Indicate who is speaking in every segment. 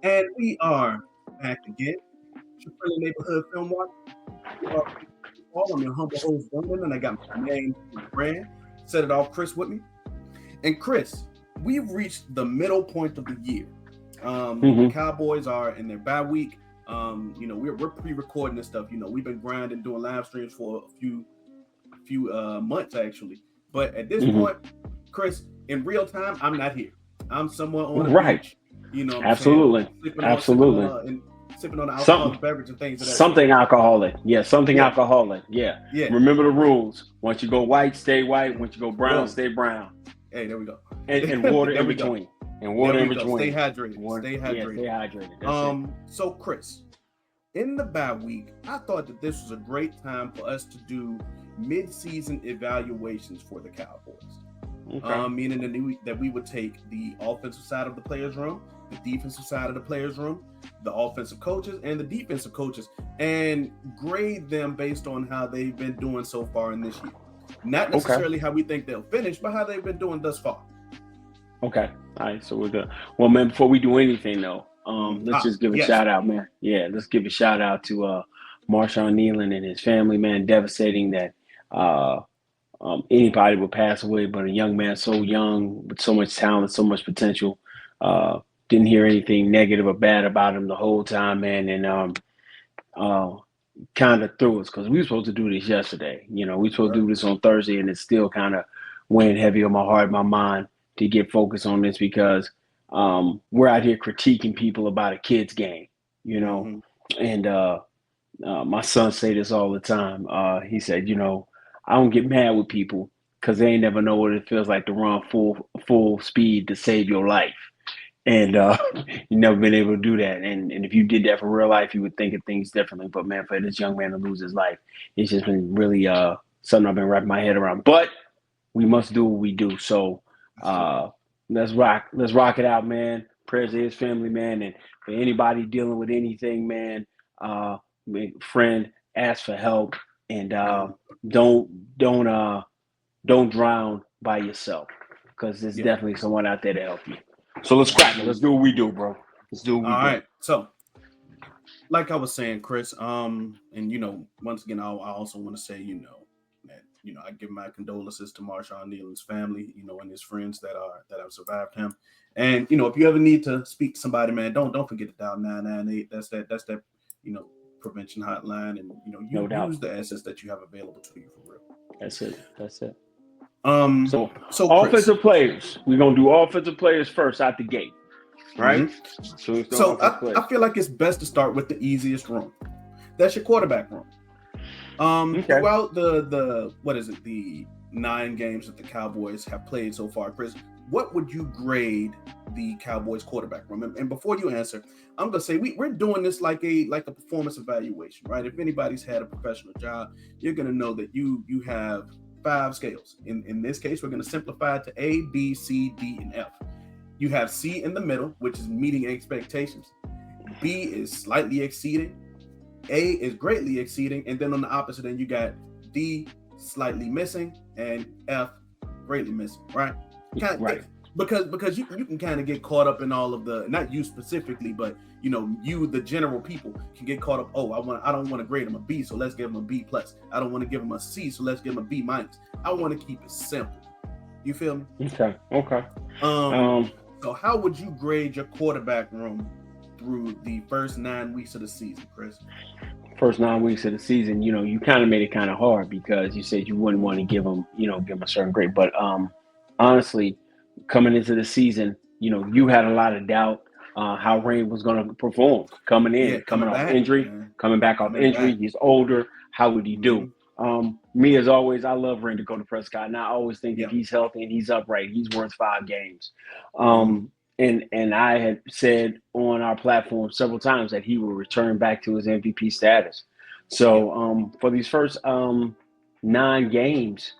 Speaker 1: And we are back again. It's your friendly neighborhood film watch. I'm your humble host, Brendan, and I got my name, my friend, set it off, Chris, with me. And Chris, we've reached the middle point of the year. The Cowboys are in their bye week. We're pre-recording this stuff. We've been grinding, doing live streams for a few months actually. But at this point, Chris, in real time, I'm not here. I'm somewhere on a beach. You know what I'm
Speaker 2: Absolutely.
Speaker 1: saying? Sipping on
Speaker 2: Something
Speaker 1: alcoholic beverage and things of that
Speaker 2: something
Speaker 1: sort.
Speaker 2: alcoholic. Yeah, something
Speaker 1: Yeah,
Speaker 2: alcoholic. Yeah.
Speaker 1: yeah.
Speaker 2: Remember the rules. Once you go white, stay white. Once you go brown,
Speaker 1: Boom.
Speaker 2: stay brown.
Speaker 1: Hey, there we go.
Speaker 2: And water
Speaker 1: There
Speaker 2: in
Speaker 1: we go.
Speaker 2: between. And
Speaker 1: There
Speaker 2: water
Speaker 1: we
Speaker 2: in
Speaker 1: go.
Speaker 2: between.
Speaker 1: Stay hydrated.
Speaker 2: Water,
Speaker 1: Stay
Speaker 2: yeah,
Speaker 1: hydrated.
Speaker 2: stay hydrated. That's it.
Speaker 1: So Chris, in the bye week, I thought that this was a great time for us to do mid-season evaluations for the Cowboys.
Speaker 2: Okay.
Speaker 1: Meaning that we would take the offensive side of the players' room, the defensive side of the players' room, the offensive coaches, and the defensive coaches, and grade them based on how they've been doing so far in this year. Not necessarily how we think they'll finish, but how they've been doing thus far.
Speaker 2: Okay. All right. So we're good. Well, man, before we do anything though, let's just give a shout out, man. Yeah, let's give a shout out to Marshawn Nealon and his family, man. Devastating that anybody would pass away, but a young man so young with so much talent, so much potential. Didn't hear anything negative or bad about him the whole time, man. And kind of threw us because we were supposed to do this yesterday. We were supposed to do this on Thursday, and it's still kind of weighing heavy on my heart, my mind to get focused on this because we're out here critiquing people about a kid's game, And my son say this all the time. He said, I don't get mad with people because they ain't never know what it feels like to run full speed to save your life. And you never been able to do that. And if you did that for real life, you would think of things differently. But man, for this young man to lose his life, it's just been really something I've been wrapping my head around. But we must do what we do. So let's rock it out, man. Prayers to his family, man. And for anybody dealing with anything, man, friend, ask for help and don't drown by yourself because there's definitely someone out there to help you. So let's crack it. Let's do what we do, bro. Let's do what we do.
Speaker 1: All right. So, like I was saying, Chris, and once again, I also want to say, that I give my condolences to Marshawn Nealon's family, and his friends that have survived him. And if you ever need to speak to somebody, man, don't forget to dial 998. That's that prevention hotline, and use the assets that you have available to you for real.
Speaker 2: That's it. So
Speaker 1: Chris,
Speaker 2: offensive players. We're gonna do offensive players first out the gate, right?
Speaker 1: Mm-hmm. So I feel like it's best to start with the easiest room. That's your quarterback room. Throughout the 9 games that the Cowboys have played so far, Chris, what would you grade the Cowboys quarterback room? And before you answer, I'm gonna say we're doing this like a performance evaluation, right? If anybody's had a professional job, you're gonna know that you have 5 scales. In this case, we're going to simplify it to A, B, C, D, and F. You have C in the middle, which is meeting expectations. B is slightly exceeding. A is greatly exceeding. And then on the opposite end, you got D, slightly missing, and F, greatly missing, right?
Speaker 2: Right.
Speaker 1: Because you can kind of get caught up in all of the, not you specifically, but you, the general people, can get caught up. Oh, I don't want to grade him a B, so let's give him a B plus. I don't want to give him a C, so let's give him a B minus. I want to keep it simple. You feel me?
Speaker 2: Okay.
Speaker 1: So how would you grade your quarterback room through the first 9 weeks of the season, Chris?
Speaker 2: First 9 weeks of the season, you kind of made it kind of hard because you said you wouldn't want to give him a certain grade, but honestly, coming into the season, you had a lot of doubt how Rain was going to perform coming off injury. He's older. How would he do? Me, as always, I love Rain Dakota Prescott, and I always think if he's healthy and he's upright, he's worth 5 games. And I had said on our platform several times that he will return back to his MVP status. So for these first 9 games,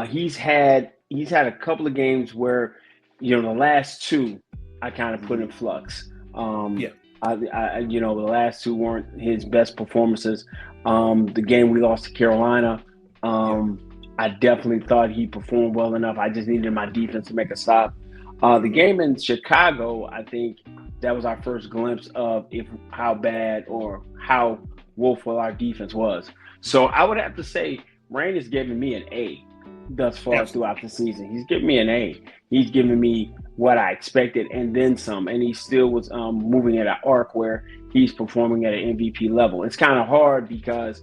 Speaker 2: he's had a couple of games where, the last 2 I kind of put in flux. The last 2 weren't his best performances. The game we lost to Carolina, I definitely thought he performed well enough. I just needed my defense to make a stop. The game in Chicago, I think that was our first glimpse of how bad or how woeful our defense was. So I would have to say Rain is giving me an A thus far throughout the season. He's giving me an A. He's giving me what I expected and then some. And he still was moving at an arc where he's performing at an MVP level. It's kind of hard because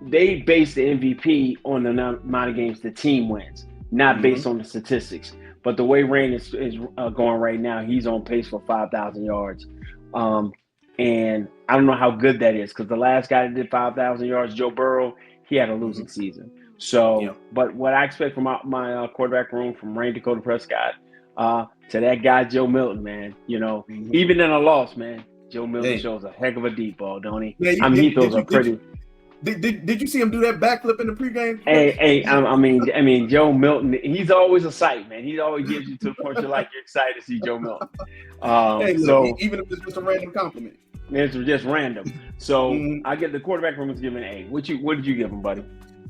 Speaker 2: they base the MVP on the amount of games the team wins, not based on the statistics. But the way Rain is going right now, he's on pace for 5,000 yards. And I don't know how good that is because the last guy that did 5,000 yards, Joe Burrow, he had a losing season. So, but what I expect from my quarterback room, from Rain Dakota Prescott to that guy, Joe Milton, man, even in a loss, man, Joe Milton shows a heck of a deep ball, don't he?
Speaker 1: Yeah,
Speaker 2: he throws a pretty.
Speaker 1: Did you see him do that backflip in the pregame?
Speaker 2: I mean, Joe Milton, he's always a sight, man. He always gives you to the point you're excited to see Joe Milton.
Speaker 1: Even if it's just a random compliment.
Speaker 2: It's just random. So I get the quarterback room is giving an A. What did you give him, buddy?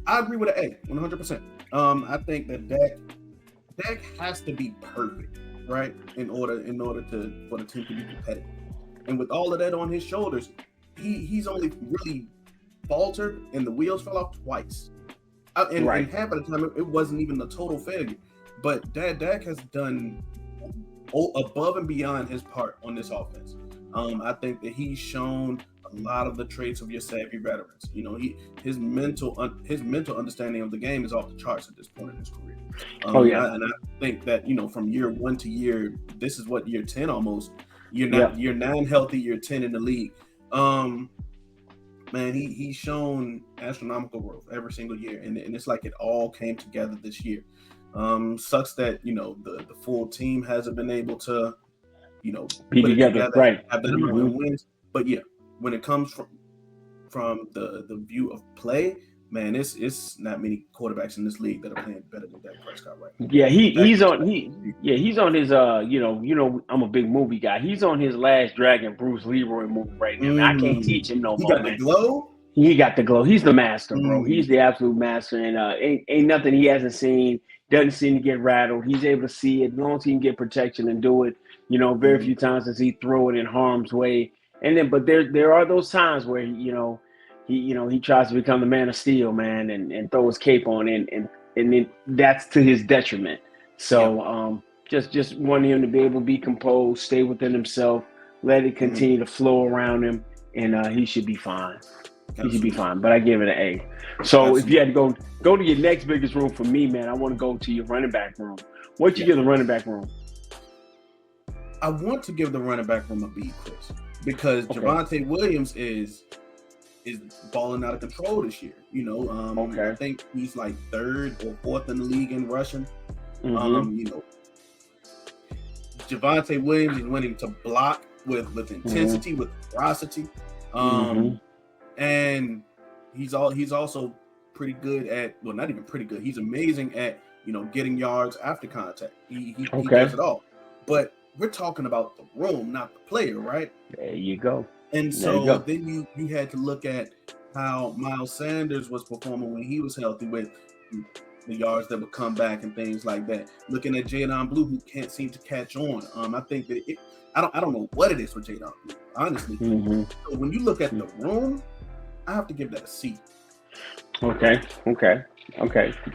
Speaker 1: I agree with an A, 100%. I think that Dak has to be perfect, right? In order for the team to be competitive. And with all of that on his shoulders, he's only really faltered and the wheels fell off twice. And half of the time it wasn't even a total failure. But Dak has done above and beyond his part on this offense. I think that he's shown a lot of the traits of your savvy veterans. His mental understanding of the game is off the charts at this point in his career. And I think that from year 1 to this is what year 10 almost. Year 9 healthy, year 10 in the league. Man, he's shown astronomical growth every single year, and it's like it all came together this year. Sucks that the full team hasn't been able to
Speaker 2: be together, right?
Speaker 1: Have that amount of wins, but when it comes from the view of play, man, it's not many quarterbacks in this league that are playing better than Dak Prescott right now.
Speaker 2: Yeah, he's on his I'm a big movie guy. He's on his Last Dragon Bruce Leroy movie right now. I can't teach him no more.
Speaker 1: He got the glow.
Speaker 2: He got the glow. He's the master, bro. He's the absolute master, and ain't nothing he hasn't seen. Doesn't seem to get rattled. He's able to see it as long as he can get protection and do it. Very few times does he throw it in harm's way. And then, but there are those times where he tries to become the man of steel, man, and throw his cape on, and then that's to his detriment. So just wanting him to be able to be composed, stay within himself, let it continue to flow around him, and he should be fine. He should be fine. But I give it an A. So if you had to go to your next biggest room for me, man, I want to go to your running back room. What'd you give the running back room?
Speaker 1: I want to give the running back room a B, Chris, because Javonte Williams is balling out of control this year. I think he's like 3rd or 4th in the league in rushing. Javonte Williams is winning to block with intensity, with ferocity, and he's also pretty good at, well, not even pretty good. He's amazing at getting yards after contact. He does it all. But we're talking about the room, not the player, right?
Speaker 2: There you go.
Speaker 1: And so then you had to look at how Miles Sanders was performing when he was healthy, with the yards that would come back and things like that. Looking at Jadon Blue, who can't seem to catch on. I think that I don't know what it is with Jadon Blue, honestly. So when you look at the room, I have to give that a C. Okay.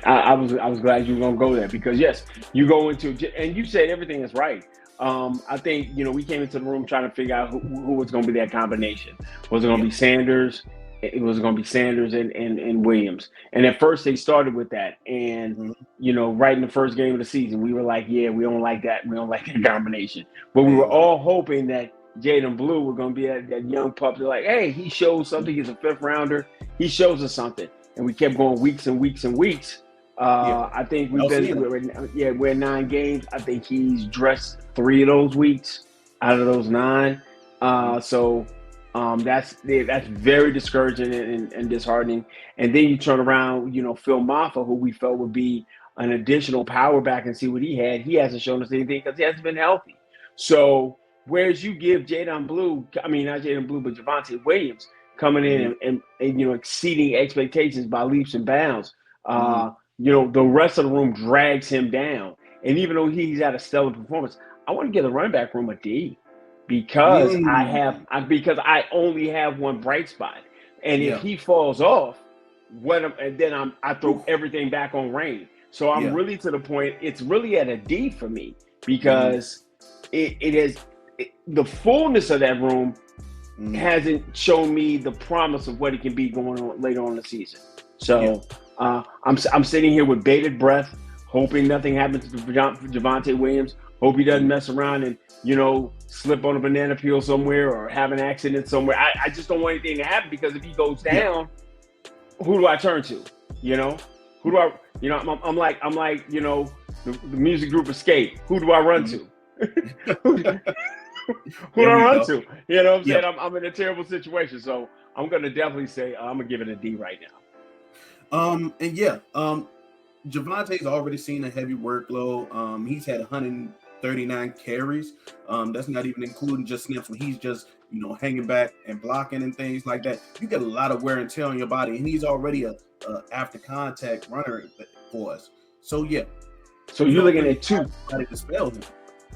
Speaker 2: I was glad you were gonna go there, because yes, you go into, and you said everything is right. I think we came into the room trying to figure out who was going to be that combination. Was it going to be Sanders? It was going to be Sanders and Williams. And at first they started with that, and right in the first game of the season, we were like, yeah, we don't like that. We don't like that combination. But we were all hoping that Jadon Blue were going to be that young pup. They're like, hey, he shows something. He's a 5th rounder. He shows us something. And we kept going weeks and weeks and weeks. I think we're 9 games. I think he's dressed 3 of those weeks out of those 9. So that's very discouraging and disheartening. And then you turn around, Phil Maffa, who we felt would be an additional power back, and see what he had. He hasn't shown us anything because he hasn't been healthy. So whereas you give Jadon Blue, not Jadon Blue, but Javonte Williams coming in and exceeding expectations by leaps and bounds. The rest of the room drags him down. And even though he's had a stellar performance, I want to give the running back room a D. because because I only have one bright spot. And if he falls off, I throw everything back on Rain. So I'm really to the point, it's really at a D for me, because the fullness of that room hasn't shown me the promise of what it can be going on later on in the season. So I'm sitting here with bated breath, hoping nothing happens to Javonte Williams. Hope he doesn't mess around and, slip on a banana peel somewhere or have an accident somewhere. I just don't want anything to happen, because if he goes down, who do I turn to? Who do I? I'm like the music group Escape. Who do I run to? Who do I run to? You know what I'm saying? I'm in a terrible situation, so I'm gonna definitely say I'm gonna give it a D right now.
Speaker 1: Javonte's already seen a heavy workload. He's had 139 carries. That's not even including just snaps when he's just hanging back and blocking and things like that. You get a lot of wear and tear on your body, and he's already a after contact runner for us. So
Speaker 2: So you're looking at two.
Speaker 1: To spell him.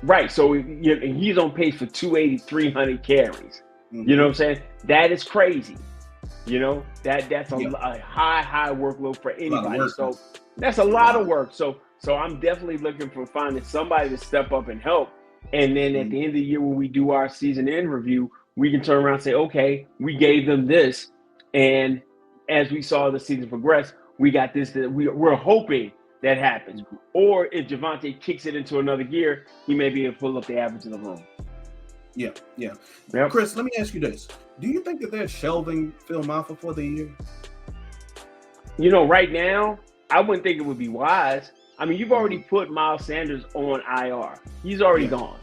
Speaker 2: Right. So he's on pace for 280, 300 carries. You know what I'm saying? That is crazy. That's a high workload for anybody. So that's a lot of work. So I'm definitely looking for finding somebody to step up and help. And then at the end of the year, when we do our season end review, we can turn around and say, okay, we gave them this. And as we saw the season progress, we got this that we're hoping that happens. Or if Javonte kicks it into another gear, he may be able to pull up the average of the room.
Speaker 1: Yeah. Chris, let me ask you this. Do you think that they're shelving Phil Maffa for the year?
Speaker 2: Right now, I wouldn't think it would be wise. I mean, you've already put Miles Sanders on IR. He's already gone.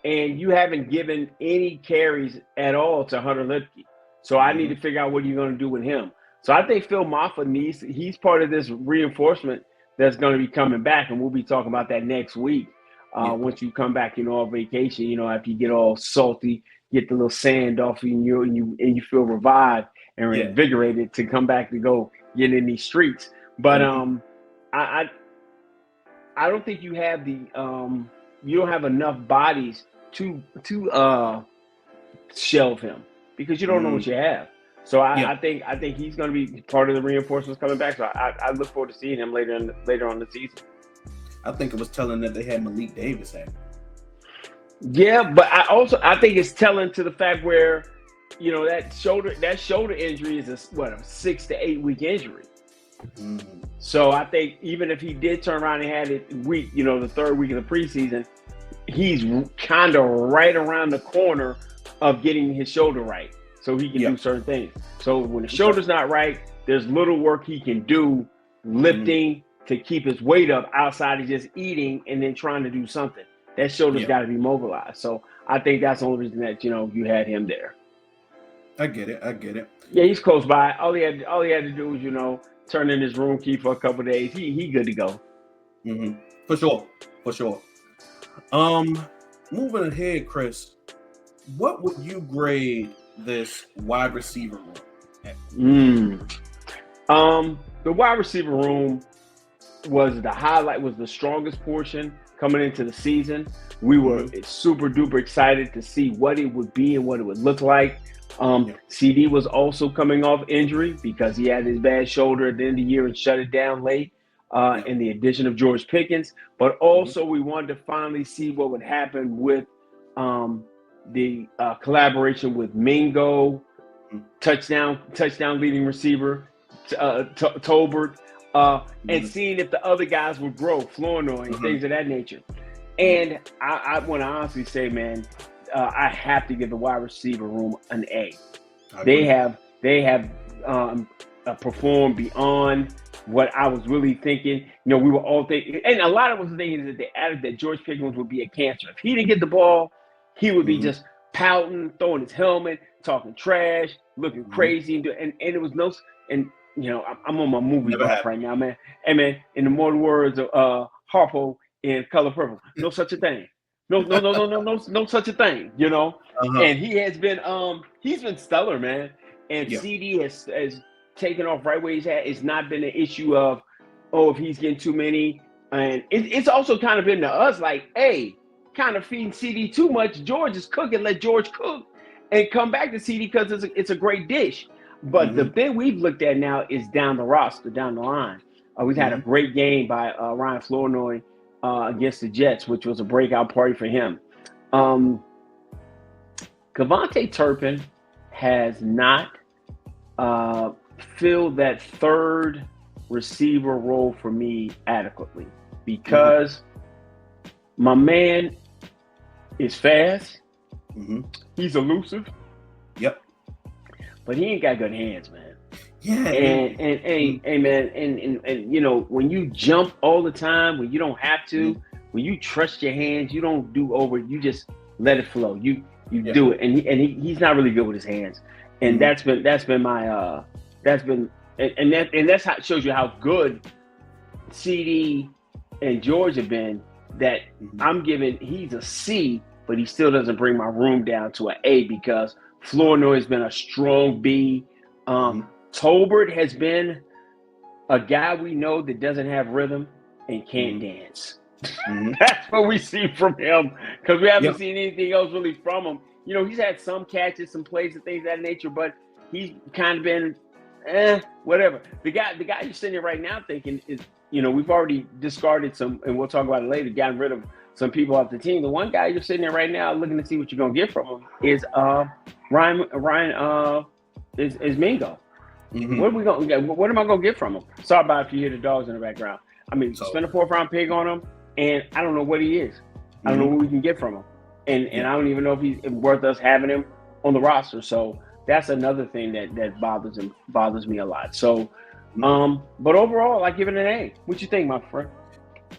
Speaker 2: And you haven't given any carries at all to Hunter Lipke. So I need to figure out what you're going to do with him. So I think Phil Maffa he's part of this reinforcement that's going to be coming back. And we'll be talking about that next week. Once you come back, on vacation, after you get all salty, get the little sand off you, and you feel revived and reinvigorated to come back to go get in these streets. But I don't think you have you don't have enough bodies to shelve him, because you don't know what you have. So I think he's going to be part of the reinforcements coming back. So I look forward to seeing him later on the season.
Speaker 1: I think it was telling that they had Malik Davis at.
Speaker 2: Yeah, but I think it's telling to the fact where, that shoulder injury is a 6 to 8 week injury. So I think even if he did turn around and had it the third week of the preseason, he's kind of right around the corner of getting his shoulder right, so he can do certain things. So when the shoulder's not right, there's little work he can do lifting to keep his weight up outside of just eating and then trying to do something. That shoulder's got to be mobilized. So I think that's the only reason that you had him there.
Speaker 1: I get it.
Speaker 2: Yeah, he's close by. All he had to do was turn in his room key for a couple of days. He good to go.
Speaker 1: For sure. Moving ahead, Chris, what would you grade this wide receiver room at?
Speaker 2: The wide receiver room was the highlight, was the strongest portion coming into the season. We were super duper excited to see what it would be and what it would look like. CD was also coming off injury because he had his bad shoulder at the end of the year and shut it down late. And the addition of George Pickens, but also we wanted to finally see what would happen with the collaboration with Mingo, touchdown leading receiver, Tolbert, and seeing if the other guys would grow, Flournoy and things of that nature. And I want to honestly say, man, I have to give the wide receiver room an A. They have performed beyond what I was really thinking. We were all thinking, and a lot of us were thinking that they added that George Pickens would be a cancer. If he didn't get the ball, he would be just pouting, throwing his helmet, talking trash, looking crazy, and it was no. And I'm on my movie buff right now, man. Hey, man, in the mortal words of Harpo in Color Purple, no such a thing. No such a thing. And he has been he's been stellar, man. And CD has taken off right where he's at. It's not been an issue of, if he's getting too many. And it's also kind of been to us like, hey, kind of feeding CD too much, George is cooking. Let George cook and come back to CD because it's a great dish. But the thing we've looked at now is down the roster, down the line. We've had a great game by Ryan Flournoy against the Jets, which was a breakout party for him. KaVontae Turpin has not filled that third receiver role for me adequately because my man is fast. He's elusive.
Speaker 1: Yep.
Speaker 2: But he ain't got good hands, man.
Speaker 1: Yeah.
Speaker 2: And man, and you know, when you jump all the time, when you don't have to, when you trust your hands, you don't do over, you just let it flow. You do it. And he's not really good with his hands. And that's been my that's how it shows you how good CD and George have been, that I'm giving, he's a C, but he still doesn't bring my room down to an A because Flournoy has been a strong B. Tolbert has been a guy we know that doesn't have rhythm and can't dance. That's what we see from him because we haven't seen anything else really from him. You know, he's had some catches, some plays and things of that nature, but he's kind of been whatever. The guy you're sitting there right now thinking is, you know, we've already discarded some, and we'll talk about it later, gotten rid of some people off the team. The one guy you're sitting there right now looking to see what you're going to get from him is Ryan is Mingo. What am I going to get from him? Sorry about if you hear the dogs in the background. I mean, spend a 4th round pick on him, and I don't know what he is. I don't know what we can get from him. And I don't even know if he's worth us having him on the roster. So that's another thing that bothers me a lot. So, but overall, I give it an A. What you think, my friend?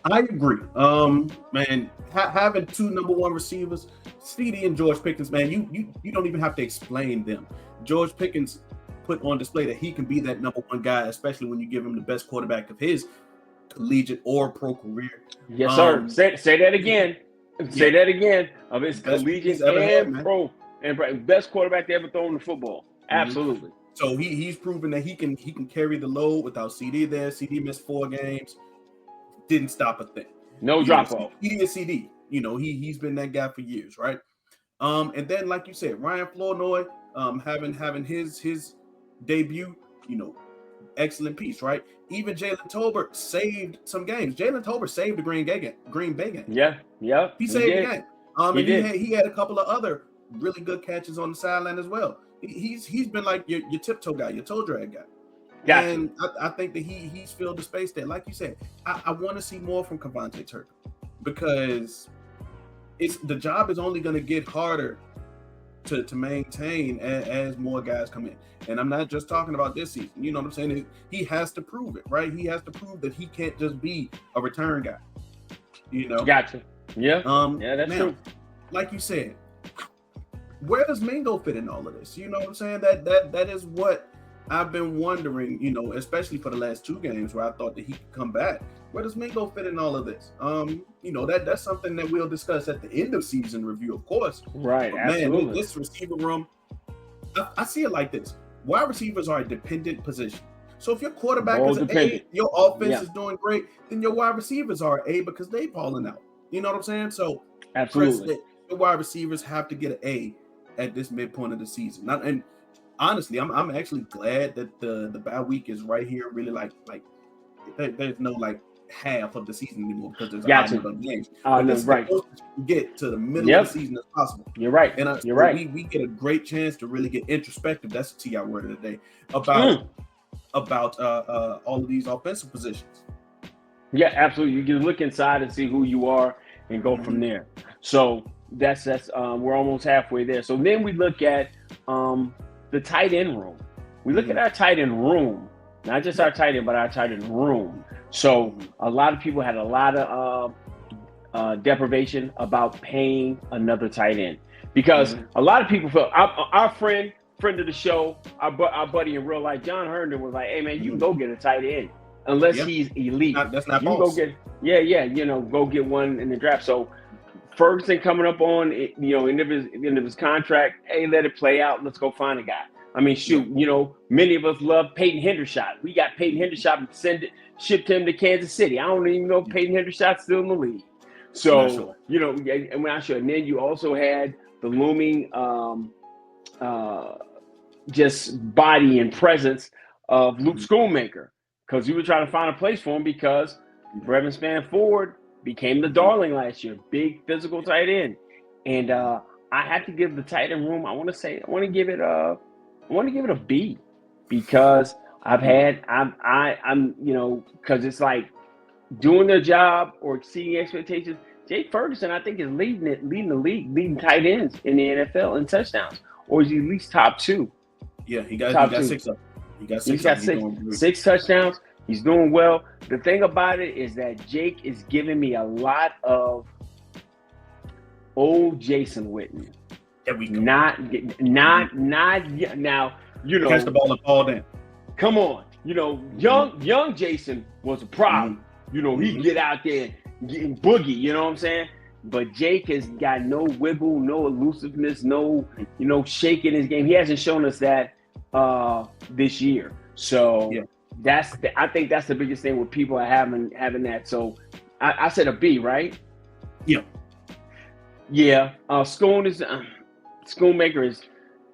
Speaker 1: I agree. Man, having 2 number 1 receivers, CD and George Pickens, man, you don't even have to explain them. George Pickens put on display that he can be that number 1 guy, especially when you give him the best quarterback of his collegiate or pro career.
Speaker 2: Yes, sir. Say that again. Say that again. Of his collegiate and pro, and best quarterback to ever throw in the football. Absolutely.
Speaker 1: So he's proven that he can carry the load without CD there. CD missed 4 games, didn't stop a thing.
Speaker 2: No drop off.
Speaker 1: CD is CD. You know, he's been that guy for years, right? And then like you said, Ryan Flournoy, having his debut, you know, excellent piece, right? Even Jalen Tolbert saved some games. Jalen Tolbert saved the Green Bay game.
Speaker 2: Yeah.
Speaker 1: He saved the game. He had a couple of other really good catches on the sideline as well. He's been like your tiptoe guy, your toe drag guy. Gotcha. And I think that he's filled the space there. Like you said, I want to see more from KaVontae Turpin because the job is only going to get harder to maintain as more guys come in. And I'm not just talking about this season. You know what I'm saying? He has to prove it, right? He has to prove that he can't just be a return guy. You know?
Speaker 2: Gotcha. Yeah. That's true.
Speaker 1: Like you said, where does Mingo fit in all of this? You know what I'm saying? That is what I've been wondering, you know, especially for the last 2 games where I thought that he could come back. Where does Mingo fit in all of this? You know, that's something that we'll discuss at the end of season review, of course.
Speaker 2: Right,
Speaker 1: but
Speaker 2: absolutely.
Speaker 1: Man, this receiver room, I see it like this. Wide receivers are a dependent position. So if your quarterback is an A, your offense is doing great, then your wide receivers are A because they balling out. You know what I'm saying? So
Speaker 2: absolutely,
Speaker 1: your wide receivers have to get an A at this midpoint of the season. And honestly, I'm actually glad that the bye week is right here. Really, like there's no like half of the season anymore because there's a lot of games.
Speaker 2: Right.
Speaker 1: Get to the middle of the season as possible.
Speaker 2: You're right.
Speaker 1: And
Speaker 2: you're right.
Speaker 1: We get a great chance to really get introspective. That's the TI word of the day about all of these offensive positions.
Speaker 2: Yeah, absolutely. You can look inside and see who you are and go from there. So that's we're almost halfway there. So then we look at the tight end room. We look at our tight end room, not just our tight end, but our tight end room. So a lot of people had a lot of deprivation about paying another tight end because a lot of people felt our friend of the show, our buddy in real life, John Herndon, was like, "Hey man, you can go get a tight end unless he's elite.
Speaker 1: That's not
Speaker 2: you
Speaker 1: false.
Speaker 2: Go get you know, go get one in the draft." So Ferguson coming up on end of his contract. Hey, let it play out. Let's go find a guy. I mean, shoot, you know, many of us love Peyton Hendershot. We got Peyton Hendershot and shipped him to Kansas City. I don't even know if Peyton Hendershot's still in the league. So, and when I showed, and then you also had the looming just body and presence of Luke Schoonmaker, because you were trying to find a place for him because Brevin Spann-Ford became the darling last year, big physical tight end. And I have to give the tight end room, I want to give it a B, because because it's like doing their job or exceeding expectations. Jake Ferguson, I think, is leading the league, leading tight ends in the NFL in touchdowns, or is he at least top 2?
Speaker 1: Yeah, he got 6 up. He's got
Speaker 2: six touchdowns. He's doing well. The thing about it is that Jake is giving me a lot of old Jason Witten.
Speaker 1: There we go.
Speaker 2: Not now.
Speaker 1: Catch the ball and fall down.
Speaker 2: Come on, young Jason was a problem. He'd get out there and getting boogie. You know what I'm saying? But Jake has got no wiggle, no elusiveness, no shake in his game. He hasn't shown us that this year. So I think that's the biggest thing with people are having that. So I said a B, right?
Speaker 1: Yeah.
Speaker 2: Yeah. Schoonmaker is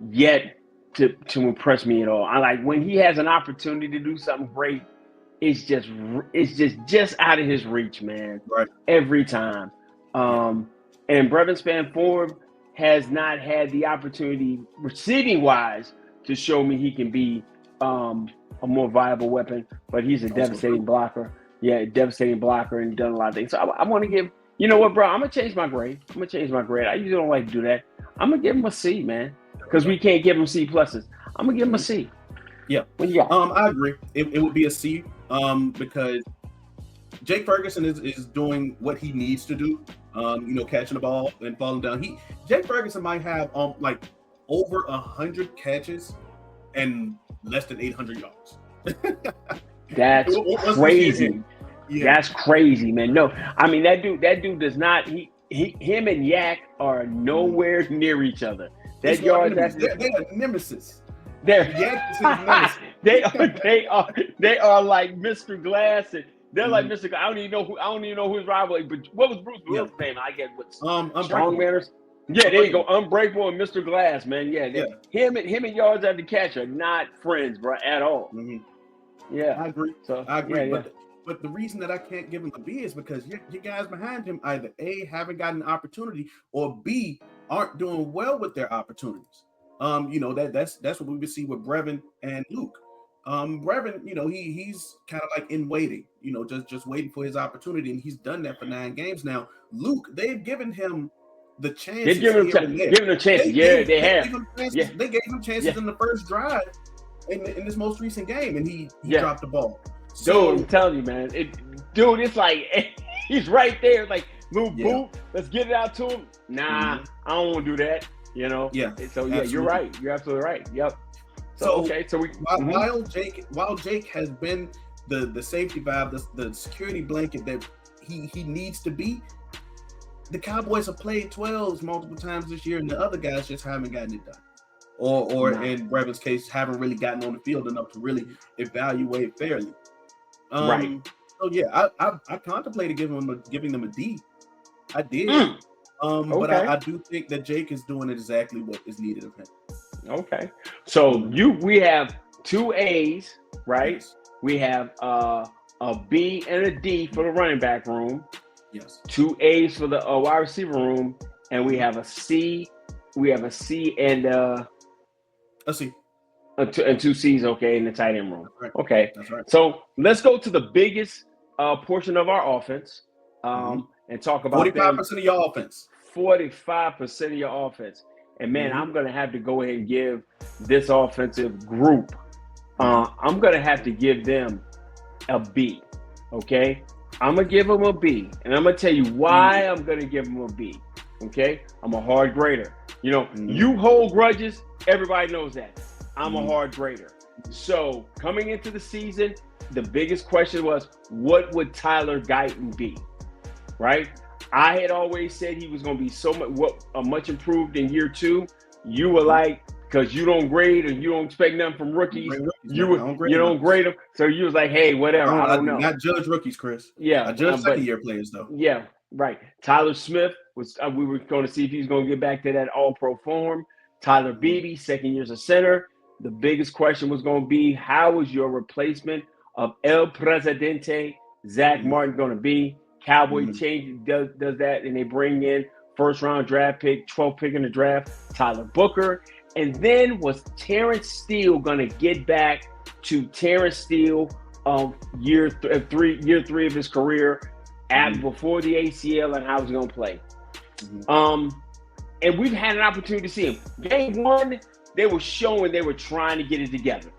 Speaker 2: yet to impress me at all. I like when he has an opportunity to do something great. It's just out of his reach, man.
Speaker 1: Right.
Speaker 2: Every time. And Brevin Spann-Ford has not had the opportunity receiving wise to show me he can be a more viable weapon, but he's a devastating blocker. Yeah, devastating blocker, and done a lot of things. So I want to give, you know what, bro? I'm gonna change my grade. I usually don't like to do that. I'm gonna give him a C, man, because we can't give him C pluses. I'm gonna give him a C.
Speaker 1: Yeah.
Speaker 2: What you got?
Speaker 1: I agree. It would be a C. Because Jake Ferguson is doing what he needs to do. Catching the ball and falling down. Jake Ferguson might have like over 100 catches and less than 800 yards.
Speaker 2: That's crazy. Yeah. That's crazy, man. No, I mean that dude does not. Him and Yak are nowhere near each other. That yard.
Speaker 1: They're nemesis.
Speaker 2: They are like Mr. Glass, and they're like Mr. I don't even know who his rival is. But what was Bruce Willis' name? I get what Strong Manners. Yeah, there you go. Unbreakable and Mr. Glass, man. Yeah. Him and yards after catch are not friends, bro, at all.
Speaker 1: Mm-hmm.
Speaker 2: Yeah,
Speaker 1: I agree.
Speaker 2: So
Speaker 1: I agree.
Speaker 2: Yeah.
Speaker 1: But the reason that I can't give him a B is because your guys behind him either A, haven't gotten an opportunity, or B, aren't doing well with their opportunities. That's what we would see with Brevin and Luke. Brevin, he's kind of like in waiting, just waiting for his opportunity, and he's done that for 9 games now. Luke, they've given him the chance.
Speaker 2: They've given him a chance. They have.
Speaker 1: They gave him chances in the first drive in this most recent game, and he dropped the ball. So,
Speaker 2: dude, I'm telling you, man. It's like he's right there. Like, move, boot. Let's get it out to him. Nah, I don't want to do that. Yeah. So
Speaker 1: absolutely.
Speaker 2: You're right. You're absolutely right. Yep.
Speaker 1: So while Jake has been the safety valve, the security blanket that he needs to be, the Cowboys have played 12s multiple times this year, and the other guys just haven't gotten it done. Or in Brevin's case, haven't really gotten on the field enough to really evaluate fairly.
Speaker 2: Right.
Speaker 1: So I contemplated giving them a D. I did. But I do think that Jake is doing exactly what is needed of him.
Speaker 2: Okay. So we have 2 A's, right?
Speaker 1: Yes.
Speaker 2: We have a B and a D for the running back room.
Speaker 1: Yes.
Speaker 2: 2 A's for the wide receiver room, and we have a C. We have a C and a
Speaker 1: C.
Speaker 2: And 2 C's, okay, in the tight end room.
Speaker 1: Right.
Speaker 2: Okay.
Speaker 1: That's right.
Speaker 2: So let's go to the biggest portion of our offense and talk about
Speaker 1: 45% of your offense.
Speaker 2: 45% of your offense. And, man, I'm going to have to go ahead and give this offensive group, I'm going to have to give them a B, okay? I'm going to give them a B, and I'm going to tell you why I'm going to give them a B, okay? I'm a hard grader. You hold grudges, everybody knows that. I'm a hard grader. So coming into the season, the biggest question was, what would Tyler Guyton be, right? I had always said he was going to be much improved in year 2. You were like, because you don't grade or you don't expect nothing from rookies, you don't grade them. So you was like, hey, whatever. I don't know.
Speaker 1: Not judge rookies, Chris.
Speaker 2: Yeah.
Speaker 1: I judge second-year players, though.
Speaker 2: Yeah. Right. Tyler Smith was. We were going to see if he's going to get back to that All-Pro form. Tyler Beebe, second year as a center. The biggest question was going to be, how is your replacement of El Presidente, Zach Martin, going to be? Cowboy does that, and they bring in first-round draft pick, 12th pick in the draft, Tyler Booker. And then was Terrence Steele going to get back to Terrence Steele of year three of his career before the ACL, and how he's going to play? And we've had an opportunity to see him. Game one, they were showing they were trying to get it together,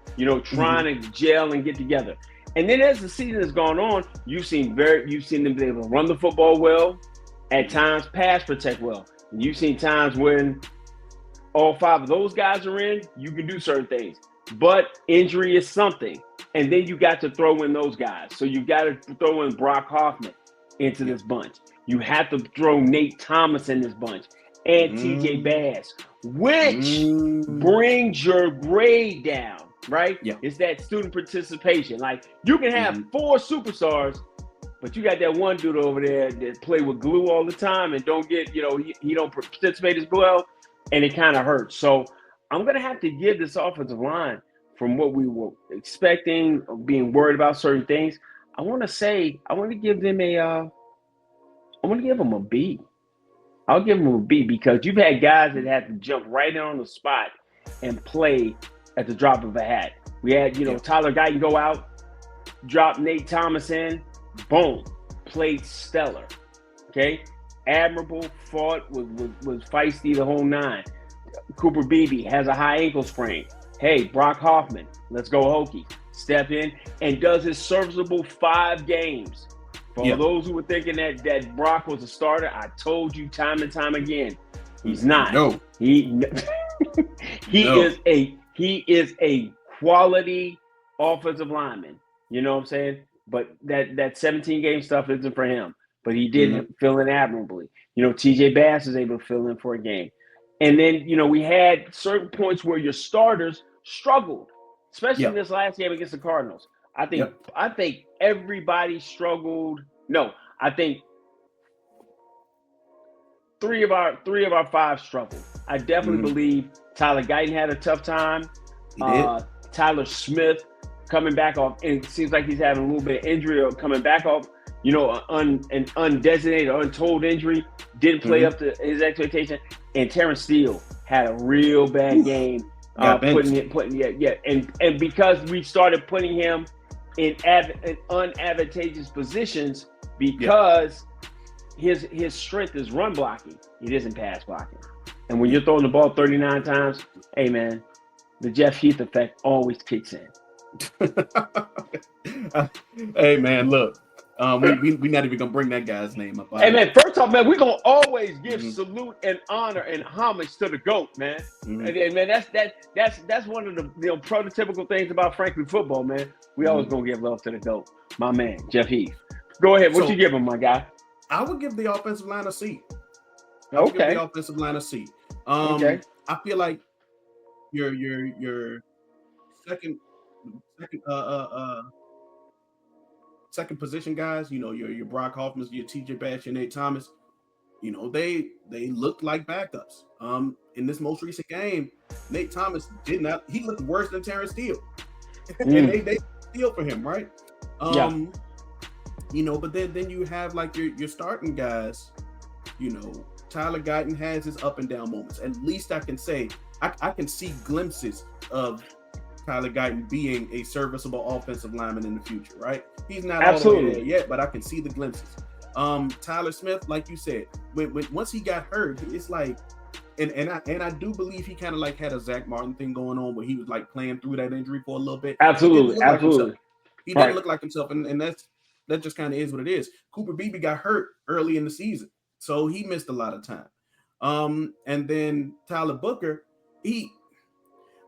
Speaker 2: trying to gel and get together. And then as the season has gone on, you've seen them be able to run the football well, at times pass protect well. And you've seen times when all five of those guys are in, you can do certain things. But injury is something. And then you got to throw in those guys. So you got to throw in Brock Hoffman into this bunch. You have to throw Nate Thomas in this bunch and TJ Bass, which brings your grade down, right?
Speaker 1: Yeah.
Speaker 2: It's that student participation. Like, you can have four superstars, but you got that one dude over there that play with glue all the time and don't get, he don't participate as well, and it kind of hurts. So I'm going to have to give this offensive line, from what we were expecting, being worried about certain things, I want to give them a B. I'll give them a B, because you've had guys that had to jump right in on the spot and play at the drop of a hat. We had, Tyler Guyton go out, drop Nate Thomas in, boom, played stellar. Okay, admirable, fought, was feisty the whole nine. Cooper Beebe has a high ankle sprain. Hey, Brock Hoffman, let's go Hokies. Step in and does his serviceable 5 games. For those who were thinking that Brock was a starter, I told you time and time again, he's not.
Speaker 1: No.
Speaker 2: He is a quality offensive lineman. You know what I'm saying? But that 17 game stuff isn't for him. But he did fill in admirably. TJ Bass is able to fill in for a game. And then, we had certain points where your starters struggled, especially in this last game against the Cardinals. I think everybody struggled. No, I think three of our 5 struggled. I definitely believe Tyler Guyton had a tough time.
Speaker 1: He did.
Speaker 2: Tyler Smith coming back off, and it seems like he's having a little bit of injury or coming back off, an undesignated or untold injury, didn't play up to his expectation. And Terrence Steele had a real bad game. And because we started putting him in unadvantageous positions, because his strength is run blocking, it isn't pass blocking. And when you're throwing the ball 39 times, hey man, the Jeff Heath effect always kicks in.
Speaker 1: Hey man, look, we're not even gonna bring that guy's name up.
Speaker 2: Hey man, first off, man, we're gonna always give salute and honor and homage to the GOAT, man. And man, that's one of the prototypical things about Franklin football, man. We always gonna give love to the GOAT, my man, Jeff Heath. Go ahead, what you give him, my guy?
Speaker 1: I would give the offensive line a C.
Speaker 2: Okay.
Speaker 1: The offensive line a C.
Speaker 2: Okay.
Speaker 1: I feel like your second position guys, your Brock Hoffman, your TJ Bass, your Nate Thomas, they looked like backups. In this most recent game, Nate Thomas he looked worse than Terrence Steele. And they steal for him, right? But then you have like your starting guys, Tyler Guyton has his up and down moments. At least I can say I can see glimpses of Tyler Guyton being a serviceable offensive lineman in the future, right? He's not all the way there yet, but I can see the glimpses. Tyler Smith, like you said, once he got hurt, it's like, and I do believe he kind of like had a Zach Martin thing going on where he was like playing through that injury for a little bit.
Speaker 2: Absolutely.
Speaker 1: He didn't look like himself, and that just kind of is what it is. Cooper Beebe got hurt early in the season, so he missed a lot of time. And then Tyler Booker,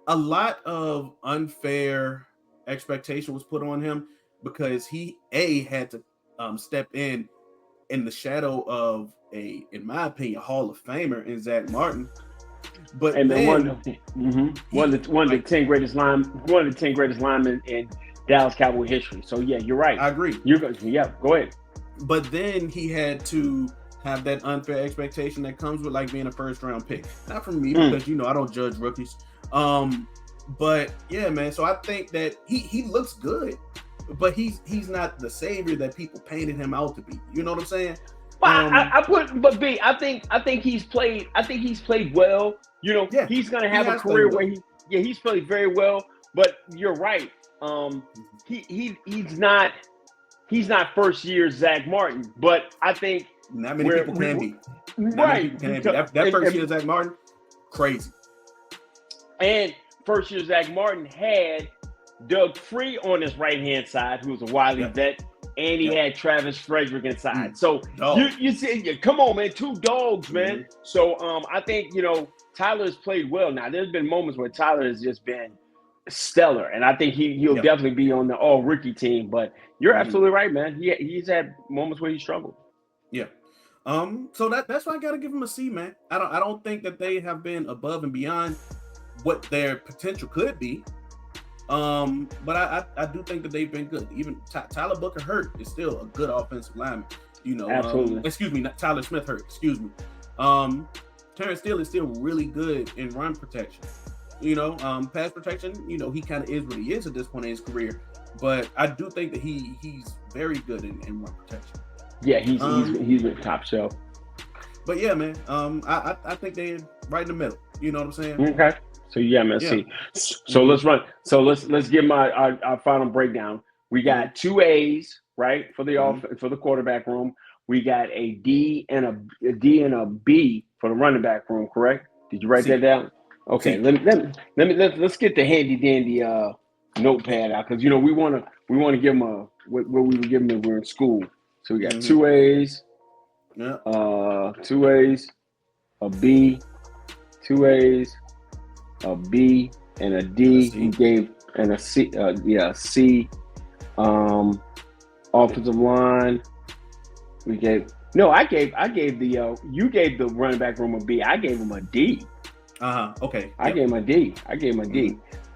Speaker 1: a lot of unfair expectation was put on him because he had to step in the shadow of in my opinion, Hall of Famer in Zach Martin. But
Speaker 2: one of the 10 greatest linemen in Dallas Cowboy history. So yeah, you're right.
Speaker 1: I agree.
Speaker 2: Go ahead.
Speaker 1: but then he had to have that unfair expectation that comes with like being a first round pick. Not from me because I don't judge rookies. But yeah, man. So I think that he looks good, but he's not the savior that people painted him out to be. You know what I'm saying?
Speaker 2: I think he's played. I think he's played well. He's gonna have a career where he's played very well. But you're right. He's not first year Zach Martin. But I think
Speaker 1: not many people can be. Right. That first year Zach Martin, crazy.
Speaker 2: And first year Zach Martin had Doug Free on his right hand side, who was a wily vet. And he had Travis Frederick inside. So you see, come on, man, 2 dogs, man. Mm-hmm. So I think Tyler has played well. Now there's been moments where Tyler has just been stellar, and I think he'll definitely be on the all rookie team. But you're absolutely right, man. He's had moments where he struggled.
Speaker 1: Yeah. So that's why I gotta give him a C, man. I don't think that they have been above and beyond what their potential could be. But I do think that they've been good. Even Tyler Booker Hurt is still a good offensive lineman.
Speaker 2: Absolutely.
Speaker 1: Excuse me, not Tyler Smith Hurt. Excuse me. Terrence Steele is still really good in run protection. Pass protection. He kind of is what he is at this point in his career. But I do think that he's very good in run protection.
Speaker 2: Yeah, he's a top shelf.
Speaker 1: But yeah, man. I think they're right in the middle. You know what I'm saying?
Speaker 2: Okay. So man, see. So let's run. So let's give our final breakdown. We got 2 A's, right, for the for the quarterback room. We got a D and a B for the running back room. Correct? Did you write that down? Okay. Let's get the handy dandy notepad out because we want to give them what we were giving them when we were in school. So we got 2 A's. Yeah. 2 A's, a B, 2 A's. A B and a D. He gave and a C. C. Offensive line. I gave the you gave the running back room a B. I gave him a D.
Speaker 1: Okay.
Speaker 2: I gave him a D.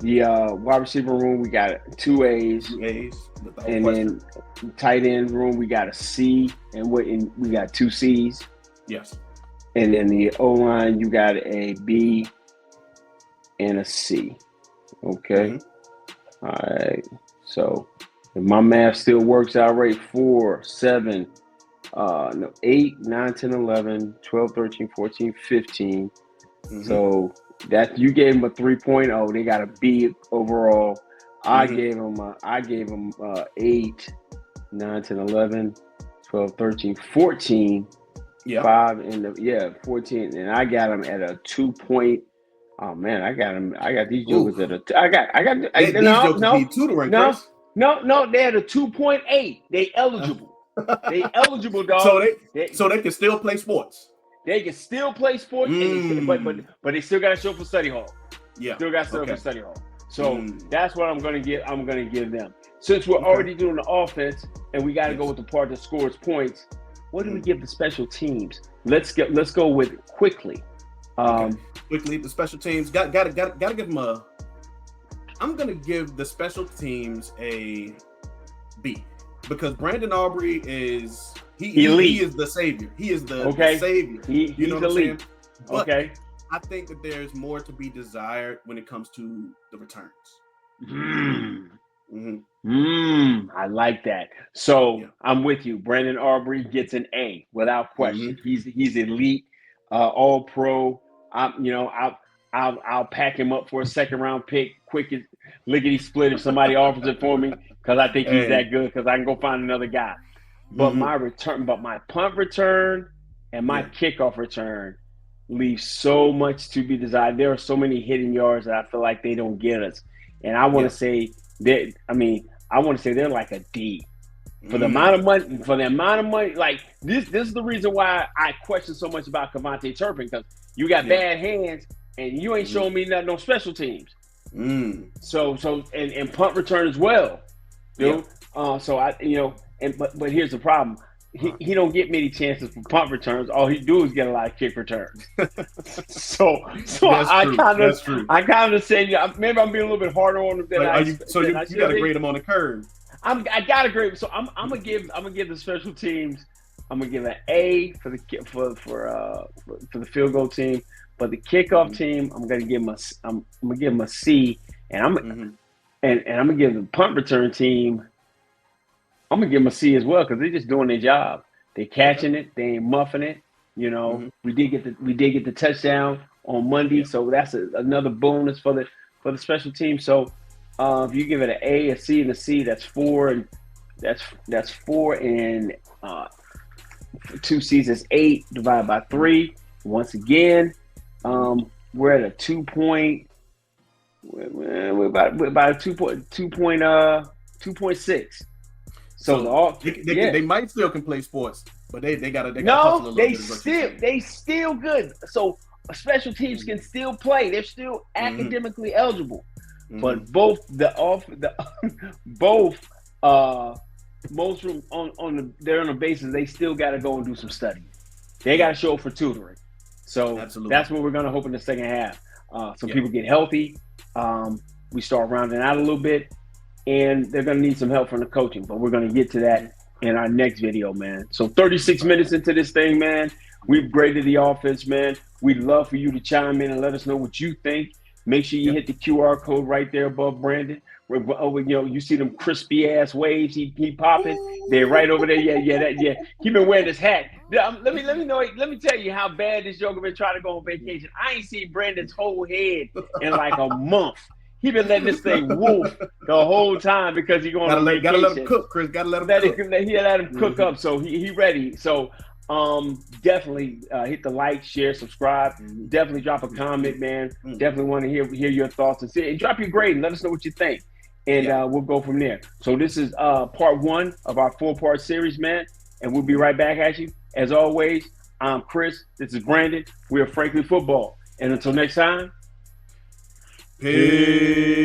Speaker 2: The wide receiver room we got 2 A's.
Speaker 1: 2 A's.
Speaker 2: And then tight end room we got a C and we got 2 C's.
Speaker 1: Yes.
Speaker 2: And then the O line you got a B and a C. Okay. All right. So if my math still works out right, 4, 7, 8, 9, 10, 11, 12, 13, 14, 15. So that you gave them a 3.0. They got a B overall. I gave them 8, 9, 10, 11, 12, 13, 14. Yeah. 5 and 14. And I got them at a 2. Oh man, I got these jokers at a. No. They had a 2.8. They eligible. They eligible, dog.
Speaker 1: So they can still play sports.
Speaker 2: They can still play sports, but they still got to show up for study hall. Yeah, still got to show up for study hall. So that's what I'm gonna give. I'm gonna give them. Since we're already doing the offense, and we got to go with the part that scores points. What do we give the special teams? Let's go with it quickly.
Speaker 1: Quickly, the special teams gotta give them a. I'm gonna give the special teams a B because Brandon Aubrey is elite. He is the savior. He is the savior.
Speaker 2: He's
Speaker 1: what I'm saying? But
Speaker 2: okay.
Speaker 1: I think that there's more to be desired when it comes to the returns.
Speaker 2: I like that. So I'm with you. Brandon Aubrey gets an A without question. He's elite, all pro. I'll pack him up for a second round pick, quick as lickety split if somebody offers it for me because I think he's that good because I can go find another guy. But my punt return and my kickoff return leaves so much to be desired. There are so many hidden yards that I feel like they don't get us, and I want to say that. I want to say they're like a D. For the amount of money, like this is the reason why I question so much about Kavontae Turpin because you got bad hands and you ain't showing me nothing on special teams. So and punt return as well, dude. So I but here's the problem. He don't get many chances for punt returns. All he do is get a lot of kick returns. so I kind of say maybe I'm being a little bit harder on him than
Speaker 1: you got to grade him on the curve.
Speaker 2: I got a grade. So I'm gonna give the special teams. I'm gonna give an A for the the field goal team, but the kickoff team I'm gonna give them a C, and I'm gonna give the punt return team. I'm gonna give them a C as well because they're just doing their job. They're catching it. They ain't muffing it. You know, we did get the touchdown on Monday, so that's another bonus for the special team. So if you give it an A, a C, and a C, that's 4, and that's 4 and 2 C's is 8 divided by 3. Once again, we're at a 2 point. We're about a 2.6. So
Speaker 1: they might still can play sports, but they gotta
Speaker 2: no, they still good. So special teams can still play. They're still academically eligible. But both most room they're on the basis they still got to go and do some studying. They got to show up for tutoring. So that's what we're going to hope in the second half. People get healthy. We start rounding out a little bit, and they're going to need some help from the coaching. But we're going to get to that in our next video, man. So 36 minutes into this thing, man, we've graded the offense, man. We'd love for you to chime in and let us know what you think. Make sure you hit the QR code right there above Brandon. You see them crispy ass waves he popping. They're right over there. Yeah. He been wearing his hat. Let me know. Let me tell you how bad this joker been trying to go on vacation. I ain't seen Brandon's whole head in like a month. He been letting this thing woof the whole time because he going on vacation.
Speaker 1: Gotta let him cook, Chris. Gotta let him cook.
Speaker 2: Let him cook up. So he ready. So definitely hit the like, share, subscribe. Definitely drop a comment, man. Definitely want to hear your thoughts and drop your grade and let us know what you think. And we'll go from there. So this is part 1 of our 4-part series, man. And we'll be right back at you. As always, I'm Chris. This is Brandon. We are Frankly Football. And until next time,
Speaker 1: peace.